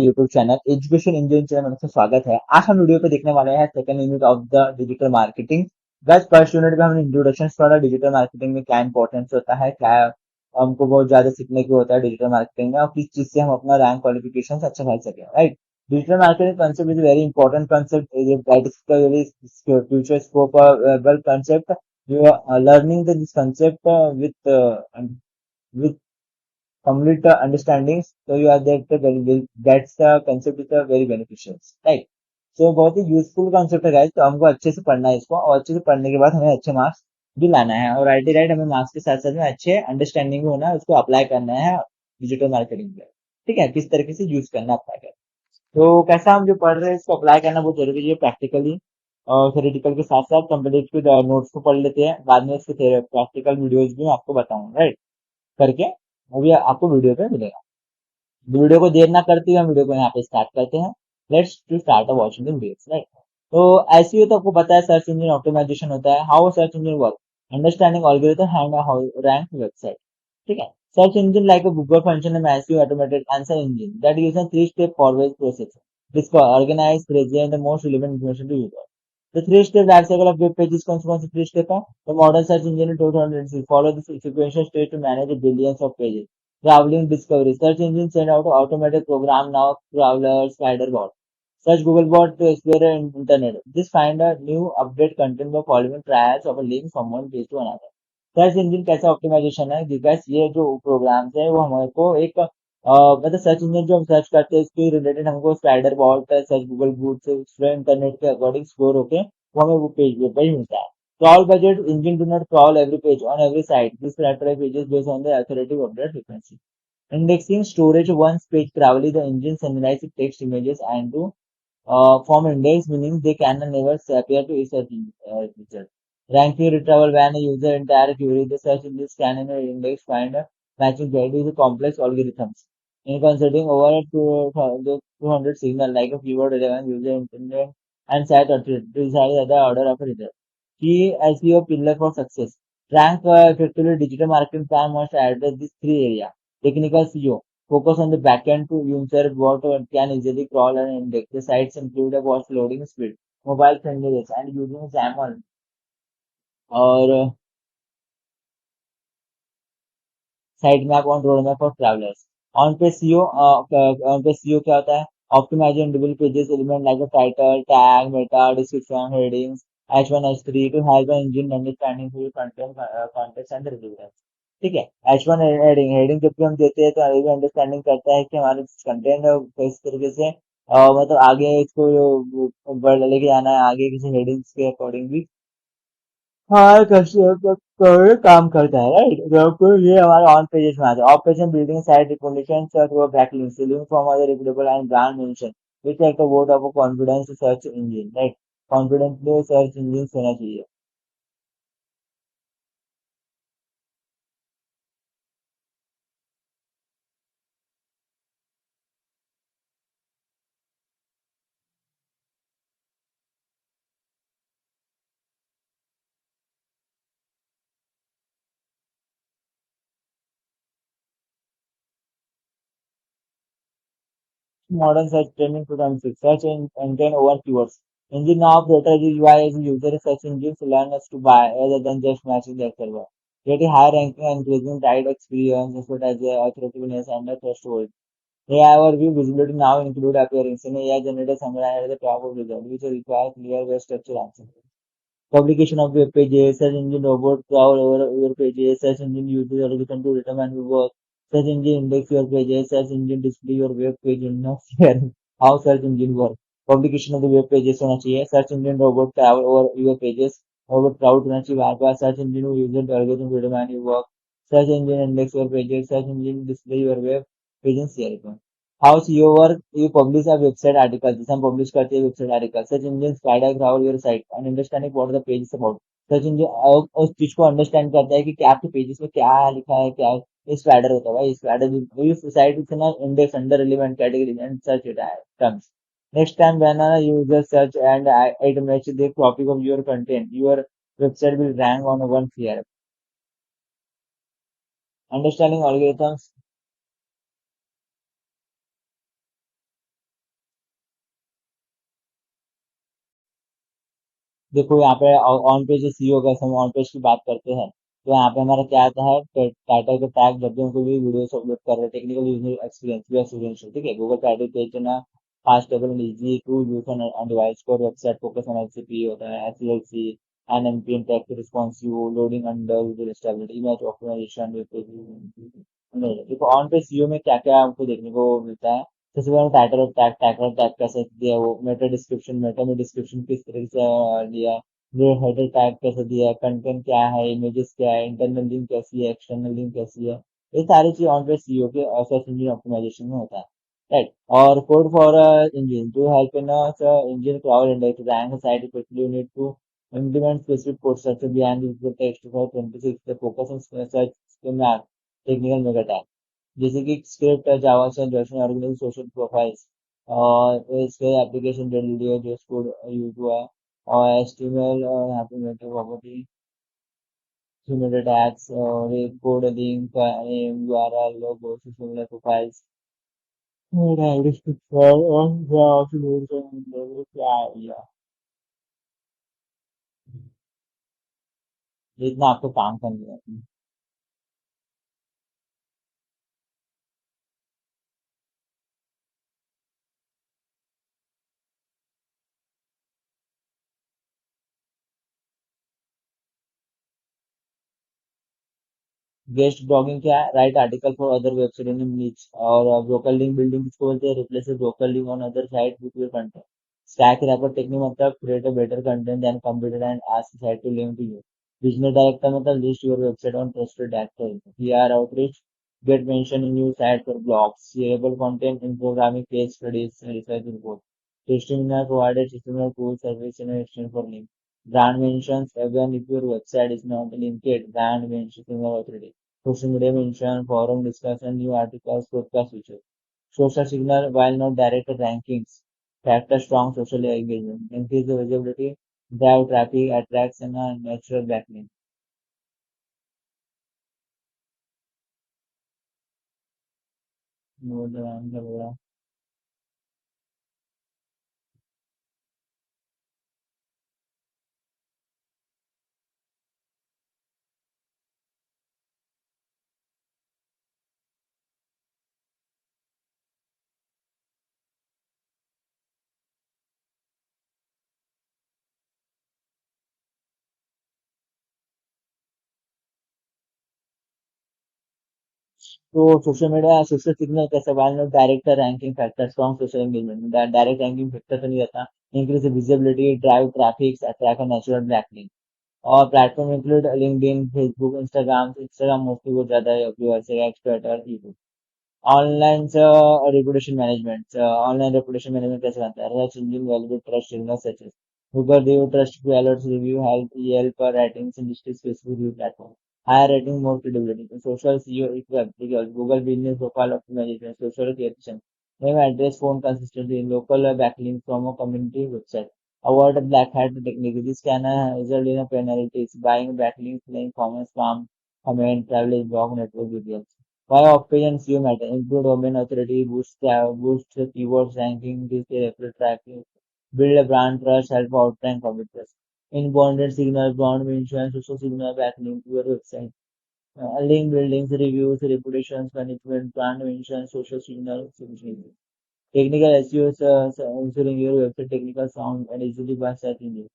YouTube channel education engineering channel में आपका स्वागत है। आज हम वीडियो पे देखने वाले हैं second unit of the digital marketing. बस फर्स्ट यूनिट में हमने इंट्रोडक्शन पढ़ा डिजिटल मार्केटिंग में क्या इंपॉर्टेंस होता है, क्या हमको बहुत ज्यादा सीखने की होता है डिजिटल मार्केटिंग में और किस चीज से हम अपना रैंक क्वालिफिकेशन अच्छा कर सके, right. Digital marketing concept is a very important concept. That is a very future scope well concept. You are learning this concept with complete understanding, so you are that that's the concept is a very beneficial, right. So बहुत ही useful concept है guys, तो हमको अच्छे से पढ़ना है इसको और अच्छे से पढ़ने के बाद हमें अच्छे मार्क्स भी लाना है और राइट राइट हमें मार्क्स के साथ साथ में अच्छे अंडरस्टैंडिंग भी होना है, उसको अप्लाई करना है डिजिटल मार्केटिंग पे। ठीक है, किस तरीके से यूज करना अप्लाई करना। तो कैसा हम जो पढ़ रहे हैं इसको अप्लाई करना बहुत जरूरी है प्रैक्टिकली और थ्योरेटिकल के साथ साथ कंपटीटिव नोट्स को पढ़ लेते हैं, बाद में इसके प्रैक्टिकल वीडियोज भी मैं आपको बताऊंगा, राइट, करके वो भी आपको वीडियो पे मिलेगा। वीडियो को देर ना करते हुए हम वीडियो को यहाँ पे स्टार्ट करते हैं। Let's to start watching the videos, right. तो एसईओ तो आपको पता है सर्च इंजन ऑप्टिमाइजेशन होता है। How search engine work, understanding algorithm and how rank website. ठीक है, search engine like a Google function है massive automated answer engine that use three step forward process जिसको organize present the most relevant information to user. तो three step life cycle of web pages कौन से three step है? तो modern search engine 2000 follow this sequential stage to manage billions of pages. Crawling discovery. Search engine send out automated program now crawler spider bot. Search Googlebot to explore the internet. Just find a new update content by following trials of a link from one page to another. Search engine कैसा optimisation है because ये जो programmes है वो हमारे को एक मतलब सर्च इंजन जो हम सर्च करते हैं इसके रिलेटेड हमको spider bot search Google bot से इंटरनेट के अकॉर्डिंग स्कोर होके वो हमें वो पेज मिलता है। Crawl budget engine do not crawl every page on every site. This prioritize pages based on the authoritative update frequency. Indexing storage once page crawly the engine summarizes text images and to form index meaning they can never appear to a search result. Ranking retrieval when a user entire query the search engine scan and index find a matching value with complex algorithms. In considering over 200 signal like a keyword relevant user intended and site authority to decide the order of a result. Key SEO pillar for success. Rank effectively digital marketing plan must address these three areas. Technical SEO. Focus on the backend to user what can easily crawl and index. The sites include a watch loading speed, mobile friendliness, and using XAML or sitemap on roadmap for travelers. On page SEO क्या होता है? Optimize individual pages element like a title, tag, meta, description, headings, H1, H3 to help the engine understanding through content, context and relevance. ठीक है, H1 heading heading जब भी हम देते हैं तो ये भी अंडरस्टैंडिंग करता है कि हमारे कंटेंट किस तरीके से मतलब आगे इसको बढ़ लेके जाना है, आगे किसी हेडिंग्स के अकॉर्डिंग भी हाँ काम करता है, राइट। तो ये हमारे ऑन पेजेस में आता है। ऑफ पेज में building site recommendation through backlink link from other reputable and brand mention which like the vote of confidence search engine, right. Confidently search engine होना चाहिए। Modern search training 2006. Search engine over keywords. Engine now prioritize UI as a user search engines learn us to buy rather than just matching their server. Getting high ranking and increasing tight experience, expertise, authoritativeness, and the threshold. AI overview visibility now include appearance in AI generated summary at the top of result, which require clear, well structured answer. Publication of web pages, search engine robot crawl over your pages, search engine uses algorithm to determine your work, search engine index your pages, search engine display your web page in no fear. How search engine work. Publication of the web pages होना चाहिए, search engine robot crawl over your pages, robot crawl होना चाहिए बार बार, search engine user algorithm to determine your work, search engine index your pages, search engine display your web page in CRM. How SEO work? You publish a website article. जैसे हम publish करते हैं website article. Search engines guide crawl your site and understanding what the page is about. Search engine उस चीज को understand करता है कि आपके pages में क्या लिखा है, क्या ये स्लाइडर होता है भाई, स्लाइडर इस साइट इज ना index under relevant category and search it terms. Next time when a user search and it matches the topic of your content, your website will rank on one CRM. Understanding algorithms. देखो यहाँ पे on page CEO का हम on page की बात करते हैं तो यहाँ पे हमारा क्या आता है टाइटल का टैग जब भी हम कोई भी वीडियोस अपलोड कर रहे हैं टेक्निकल यूजर एक्सपीरियंस या स्टूडेंट ठीक है गूगल टाइटल पेज ना fast table and easy to use on device for website focus on HCP होता है SELC NMP text responsive loading under user stability image optimization web page नहीं देखो on page CEO में क्या क्या आपको देखने को मिलता है सबसे पहले टाइटल और टैग टाइटल टैग कैसे दिया है वो मेटा में डिस्क्रिप्शन किस तरीके से दिया है ये हेडर टैग कैसे दिया है कंटेंट क्या है इमेजेस क्या है इंटरनल लिंक कैसी है एक्सटर्नल लिंक कैसी है ये सारी चीज ऑन पेज सीईओ के सर्च इंजन ऑप्टिमाइजेशन में होता है राइट और code for engine to help in engine cloud index rank site effectively you need to implement specific code structure behind the text for 26 the focus on search schema technical mega tag जैसे कि script जावा से introduction organise social profiles और इसके application जो जो code use हुआ है और एचटीएमएल और यहाँ पे मेटा प्रॉपर्टी सिमिलर टैग्स और एक कोड लिंक नेम यूआरएल लोगो सिमिलर प्रोफाइल्स और डिस्क्रिप्शन और जावा से क्या है ये इतना आपको काम करना है गेस्ट ब्लॉगिंग क्या है write article for other website in niche और ब्रोकर लिंक बिल्डिंग किसको बोलते हैं replace broker link on other site with your content stack wrapper technique मतलब create a better content then computer and ask site to link to you business director मतलब list your website on trusted director PR outreach get mention in new site for blogs shareable content in programming case studies research report testimonial provided testimonial tool service in exchange for link brand mentions even if your website is not linked brand mentions in authority social media mention, forum discussion, new articles, podcast features. Social signal, while not direct rankings, factor strong social engagement, increase the visibility, drive traffic, attracts and a natural backlink. वो जो नाम था बोला तो social signal कैसे while not direct ranking factor strong social engagement direct ranking factor तो नहीं रहता increase visibility drive traffic attract natural backlink और platform include LinkedIn Facebook Instagram mostly वो ज्यादा व्यूअर्स है X Twitter YouTube online reputation management online reputation management कैसे बनता है search engine validate trust signal such as Google review trust alerts review help Yelp ratings industries Facebook review platform higher rating more credibility social SEO equal ठीक है Google business profile optimization social creation name address phone consistency local backlink from a community website avoid black hat technique this can result in a penalties buying backlinks like comments spam comment privilege blog network details why opinions you matter? Improve domain authority, boost keywords ranking, increase the referral traffic, build a brand trust, help outrank competitors. Inbounded signal, brand mentions, social signal, backlink to your website. Link buildings, reviews, reputations, management, brand mentions, social signal, solutions. Technical SEOs, ensuring your website technical sound and easily by search engine.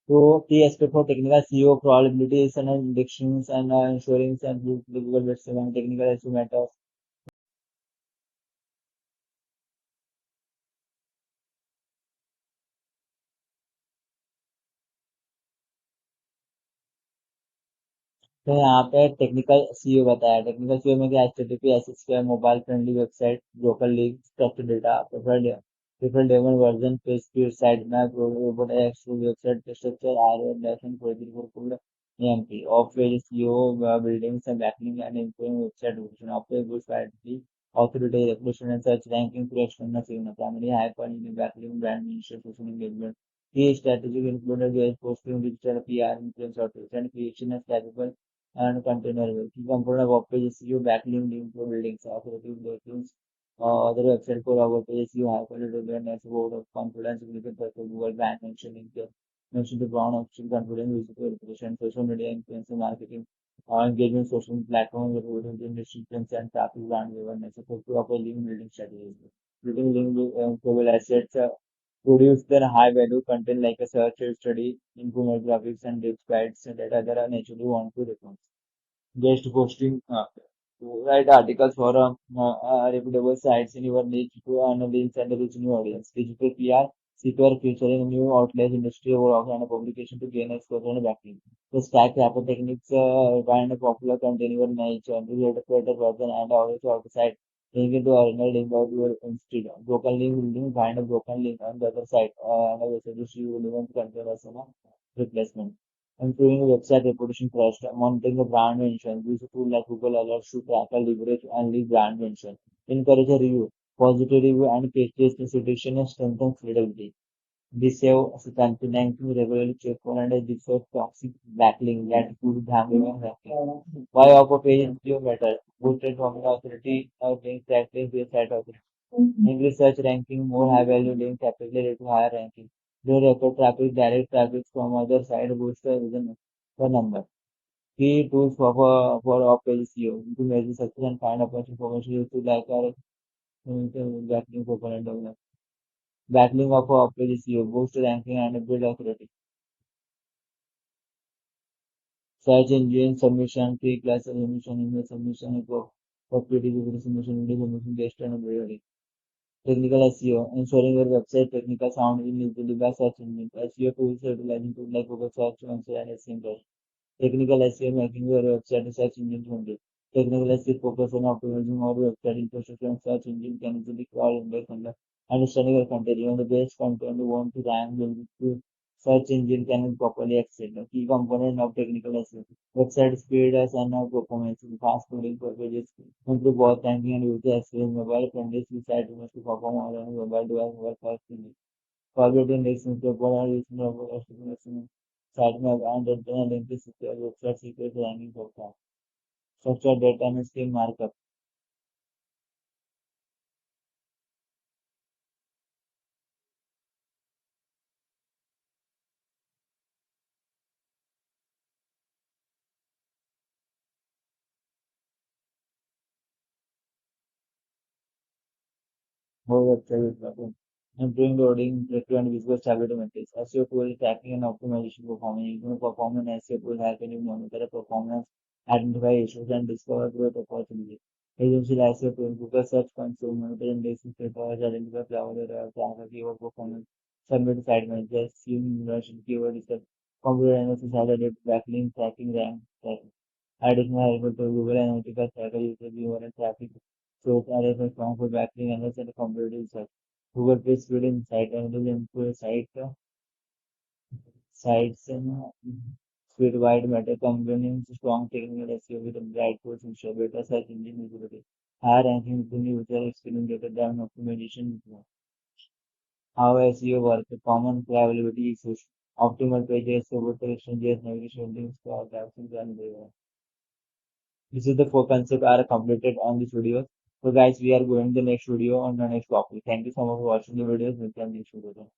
So key aspect for technical SEO probabilities and indexings and ensuring and Google website and technical SEO matters. तो यहाँ पे technical SEO बताया technical SEO में क्या HTTP SSQL mobile friendly website local link structure data preferred domain version page speed site map robot X website structure R डैशन for MP of page SEO buildings and backlink and improving website location of page good strategy authority reputation and search ranking through external signal primary hyper backlink brand mention social engagement key strategies included posting digital PR influence and creation of capable and container web. Key component of web page SEO, backlink, link to buildings, authoritative backlinks, other website for our page SEO, high quality awareness, vote of confidence, significant for Google brand mentioning mention the brown option, confidence, visible reputation, social media influencer marketing, engagement, social platform, recruiting, generation trends and traffic brand awareness, so proper link building strategies. Building link global assets, produce their high value content like a search study, infographics and deep guides that other naturally want to reference guest posting, write articles for reputable sites in your niche to analyze and reach new audience. Digital PR, secure featuring new outlets, industry overall, and a publication to gain exposure and backing. So stack rapper techniques, find a popular content in your niche, and create a creator version and also outside. Link into original link of your institute. Broken link, find a broken link on the other side, and I will suggest you will even consider as a replacement. Improving website reputation trust, monitoring the brand mention, use a tool like Google Alerts to track a leverage and leave brand mention. Encourage a review, positive review and pages citation and strengthen credibility. This save content to regularly check for and this save toxic backlink that could damage your ranking. Why offer page SEO matter? Boosted from authority, links that link to site authority. English search ranking, more high value links typically lead to higher ranking. Low record traffic, direct traffic from other side boost the the number. Key tools for off-page SEO to measure success and find opportunity information used to like our backlink component development. Backlink of off-page SEO boost ranking and build authority. Search engine submission, pre-class submission, email submission, PPT submission, video submission, guest and ability. Technical SEO, ensuring your website technical sound is easily by search engines. SEO tools utilizing tools like Google Search Console and SEMrush. Technical SEO making your website a search engine friendly. Technical SEO focus on optimizing our website infrastructure and search engine can easily crawl index and understanding your content. Even the best content you want to rank will to search engine can properly access. The key component of technical SEO. Website speed and performance. Fast loading for pages improve both ranking and user experience. Mobile friendly site must perform on mobile device more fast. Forward indexing to provide useful estimation, sitemap and internal link to secure website secret ranking profile. Structured data and scheme markup. More website development. Improving loading, click and visual stability metrics. SEO tool tracking and optimization performance. Using performance SEO tool help you monitor the performance, identify issues and discover growth opportunities. Agency SEO tool, Google Search Console, monitor indexing status, identify cloud error, track keyword performance, submit site managers, scheme version keyword research, computer analysis, added backlink, tracking, rank, tracking. Additional help to Google Analytics, tracker user viewer and traffic source arrays and strong for backlink analysis and competitive search. Google Page Speed Insight and will improve sites and speed wide meta combining strong technical SEO with a bright tools ensure better search engine visibility. Higher ranking within user experience data driven optimization. How SEO works, common availability issues, optimal pages, over exchanges, navigation links, captions and this is the four concepts are completed on this video. So guys, we are going to the next video on the next topic. Thank you so much for watching the videos. We can next video.